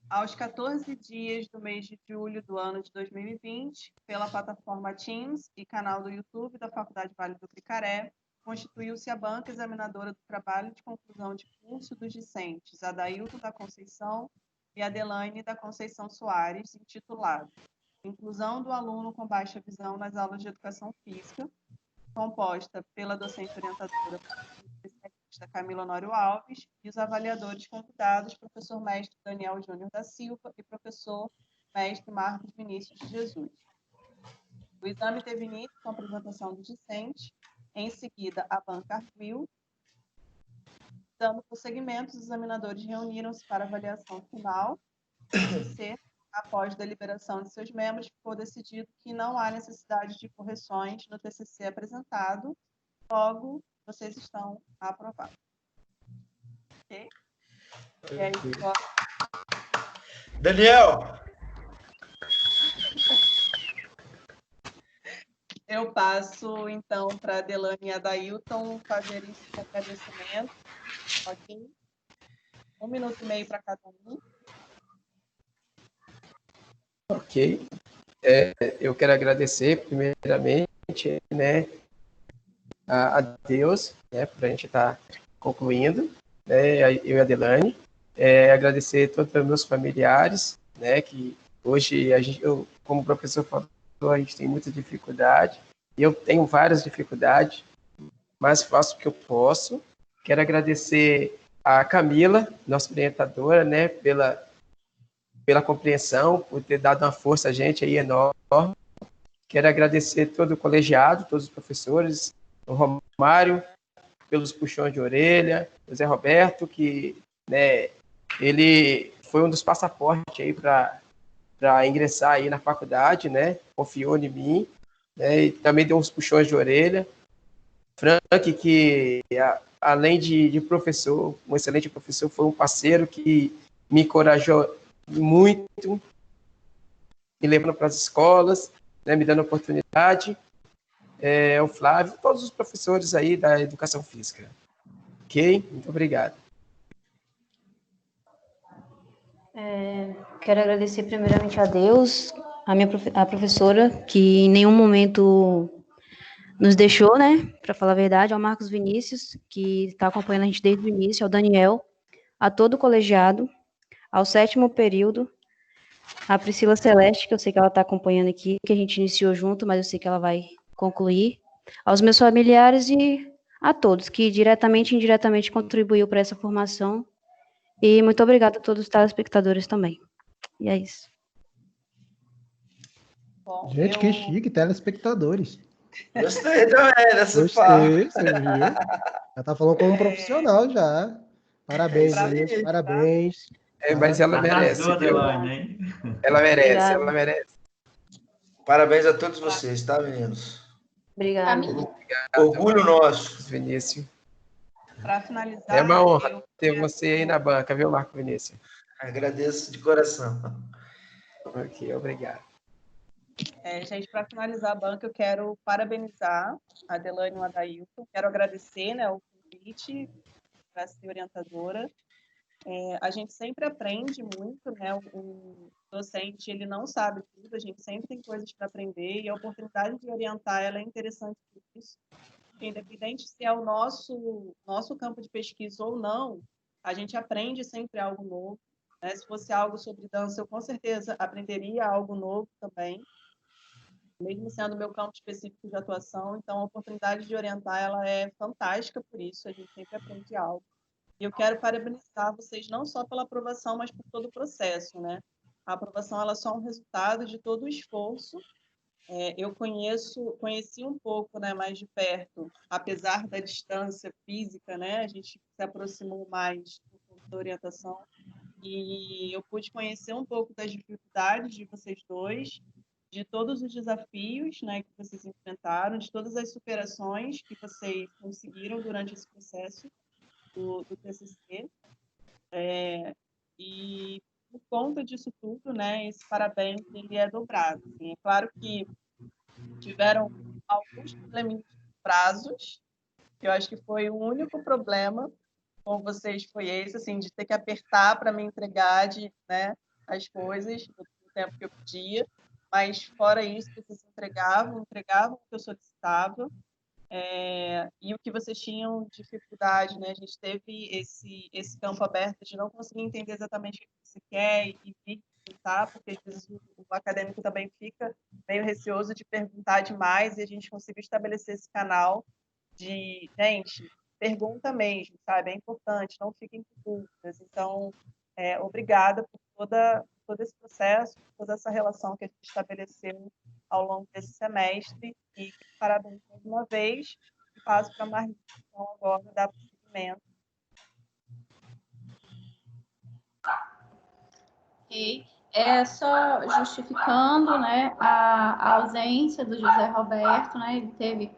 Aos 14 dias do mês de julho do ano de 2020, pela plataforma Teams e canal do YouTube da Faculdade Vale do Cricaré, constituiu-se a banca examinadora do trabalho de conclusão de curso dos discentes Adailton da Conceição e Adelaine da Conceição Soares, intitulado Inclusão do aluno com baixa visão nas aulas de educação física, composta pela docente orientadora especialista Camila Honório Alves e os avaliadores convidados, professor mestre Daniel Júnior da Silva e professor mestre Marcos Vinícius de Jesus. O exame teve início com a apresentação do discente, em seguida a banca arguiu. Dando prosseguimento, os examinadores reuniram-se para avaliação final. Após deliberação de seus membros, ficou decidido que não há necessidade de correções no TCC apresentado, logo, vocês estão aprovados. Ok? E aí, Daniel! Eu passo, então, para a Adelaine e a Dailton fazer esse agradecimento. Ok? 1 minuto e meio para cada um. Ok. Eu quero agradecer, primeiramente, né, a Deus, né, por a gente estar concluindo, né, eu e a Adelaine. Agradecer a todos os meus familiares, né, que hoje, eu, como o professor falou, a gente tem muita dificuldade. Eu tenho várias dificuldades, mas faço o que eu posso. Quero agradecer a Camila, nossa orientadora, né, pela compreensão, por ter dado uma força a gente aí enorme. Quero agradecer todo o colegiado, todos os professores, o Romário, pelos puxões de orelha, o Zé Roberto, que, né, ele foi um dos passaportes aí para ingressar aí na faculdade, né, confiou em mim, né, e também deu uns puxões de orelha. Frank, que além de professor, um excelente professor, foi um parceiro que me encorajou muito, me levando para as escolas, né, me dando oportunidade, o Flávio, todos os professores aí da educação física. Ok? Muito obrigado. Quero agradecer primeiramente a Deus, a professora, que em nenhum momento nos deixou, né, para falar a verdade, ao Marcos Vinícius, que está acompanhando a gente desde o início, ao Daniel, a todo o colegiado, ao 7º período, a Priscila Celeste, que eu sei que ela está acompanhando aqui, que a gente iniciou junto, mas eu sei que ela vai concluir, aos meus familiares e a todos que diretamente e indiretamente contribuiu para essa formação. E muito obrigada a todos os telespectadores também. E é isso. Bom, Gente, que chique, telespectadores. Gostei também dessa Gostei, fala. você viu? Já tá falando como um profissional já. Parabéns, isso aí. gente, parabéns. Mas ela merece, Arrasou, viu? Adeline, hein? Ela merece, Obrigada. ela merece. Parabéns a todos vocês, tá, meninos? Obrigada. Camila. Orgulho nosso. Vinícius. Para finalizar, É uma honra eu ter você aí na banca, viu, Marco Vinícius? Agradeço de coração. Ok, obrigado. Gente, para finalizar a banca, eu quero parabenizar a Adeline e o Adailton. Quero agradecer, né, o convite para ser orientadora. A gente sempre aprende muito, né? O docente, ele não sabe tudo, a gente sempre tem coisas para aprender e a oportunidade de orientar, ela é interessante por isso. Independente se é o nosso campo de pesquisa ou não, a gente aprende sempre algo novo, né? Se fosse algo sobre dança, eu com certeza aprenderia algo novo também, mesmo sendo o meu campo específico de atuação. Então, a oportunidade de orientar, ela é fantástica por isso, a gente sempre aprende algo. E eu quero parabenizar vocês não só pela aprovação, mas por todo o processo, né? A aprovação, ela é só um resultado de todo o esforço. Eu conheci um pouco, né, mais de perto, apesar da distância física, né? A gente se aproximou mais da orientação e eu pude conhecer um pouco das dificuldades de vocês dois, de todos os desafios, né, que vocês enfrentaram, de todas as superações que vocês conseguiram durante esse processo do TCC. E por conta disso tudo, né, esse parabéns ele é dobrado. Assim. É claro que tiveram alguns probleminhas de prazos, que eu acho que foi o único problema com vocês foi esse, assim, de ter que apertar para me entregar né, as coisas no tempo que eu pedia, mas fora isso, vocês entregavam o que eu solicitava, e o que vocês tinham dificuldade, né? A gente teve esse campo aberto de não conseguir entender exatamente o que você quer e perguntar, porque às vezes o acadêmico também fica meio receoso de perguntar demais e a gente conseguiu estabelecer esse canal de, gente, pergunta mesmo, sabe? É importante, não fiquem com dúvidas. Então, obrigada por todo esse processo, por toda essa relação que a gente estabeleceu ao longo desse semestre e parabéns mais uma vez e passo para a Marli, então, agora dar prosseguimento. Ok. Só justificando, né, a ausência do José Roberto, né, ele teve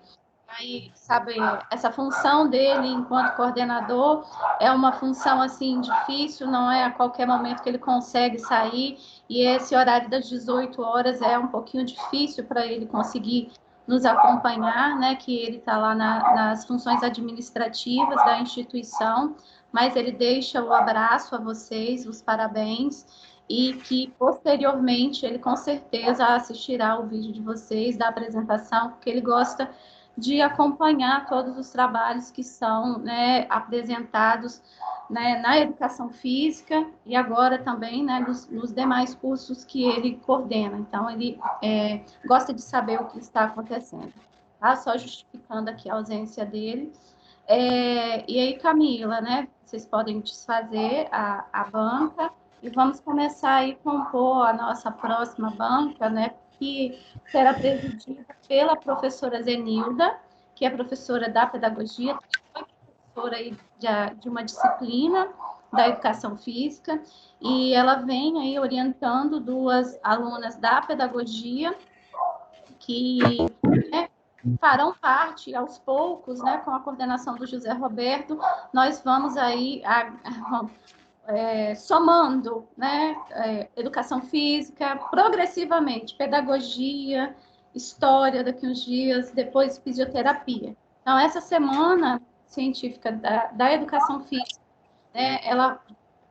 aí, sabe, essa função dele enquanto coordenador é uma função, assim, difícil, não é a qualquer momento que ele consegue sair, e esse horário das 18 horas é um pouquinho difícil para ele conseguir nos acompanhar, né, que ele está lá nas funções administrativas da instituição, mas ele deixa o abraço a vocês, os parabéns, e que posteriormente ele com certeza assistirá o vídeo de vocês, da apresentação, porque ele gosta de acompanhar todos os trabalhos que são, né, apresentados, né, na educação física e agora também, né, nos demais cursos que ele coordena. Então, ele gosta de saber o que está acontecendo. Tá? Só justificando aqui a ausência dele. E aí, Camila, né, vocês podem desfazer a banca e vamos começar aí a compor a nossa próxima banca, né, que será presidida pela professora Zenilda, que é professora da pedagogia, foi professora aí de uma disciplina da educação física, e ela vem aí orientando duas alunas da pedagogia que farão parte aos poucos, né, com a coordenação do José Roberto, nós vamos aí somando, né, educação física, progressivamente, pedagogia, história daqui uns dias, depois fisioterapia. Então, essa semana científica da educação física, né, ela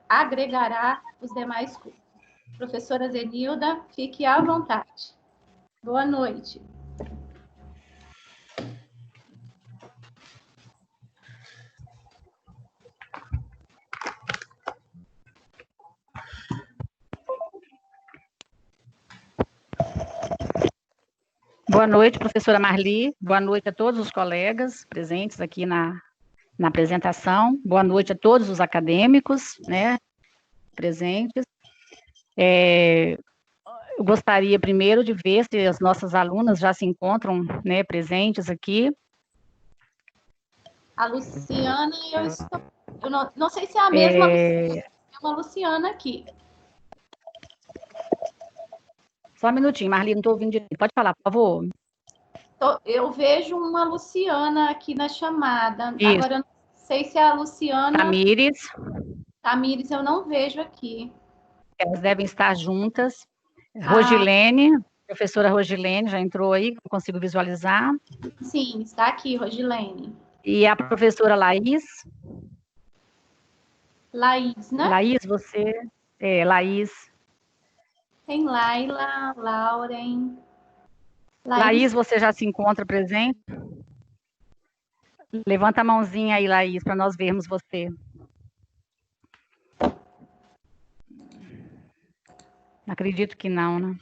agregará os demais cursos. Professora Zenilda, fique à vontade. Boa noite. Boa noite, professora Marli. Boa noite a todos os colegas presentes aqui na apresentação. Boa noite a todos os acadêmicos, né, presentes. Eu gostaria primeiro de ver se as nossas alunas já se encontram, né, presentes aqui. A Luciana, eu não sei se é a mesma, é uma Luciana aqui. Só um minutinho, Marli, não estou ouvindo direito. Pode falar, por favor. Eu vejo uma Luciana aqui na chamada. Isso. Agora, eu não sei se é a Luciana... Tamires, eu não vejo aqui. Elas devem estar juntas. Rosilene, professora Rosilene, já entrou aí, não consigo visualizar. Sim, está aqui, Rosilene. E a professora Laís. Laís, né? Laís, você... Laís. Tem Laila, Lauren. Laís, você já se encontra presente? Levanta a mãozinha aí, Laís, para nós vermos você. Acredito que não, né?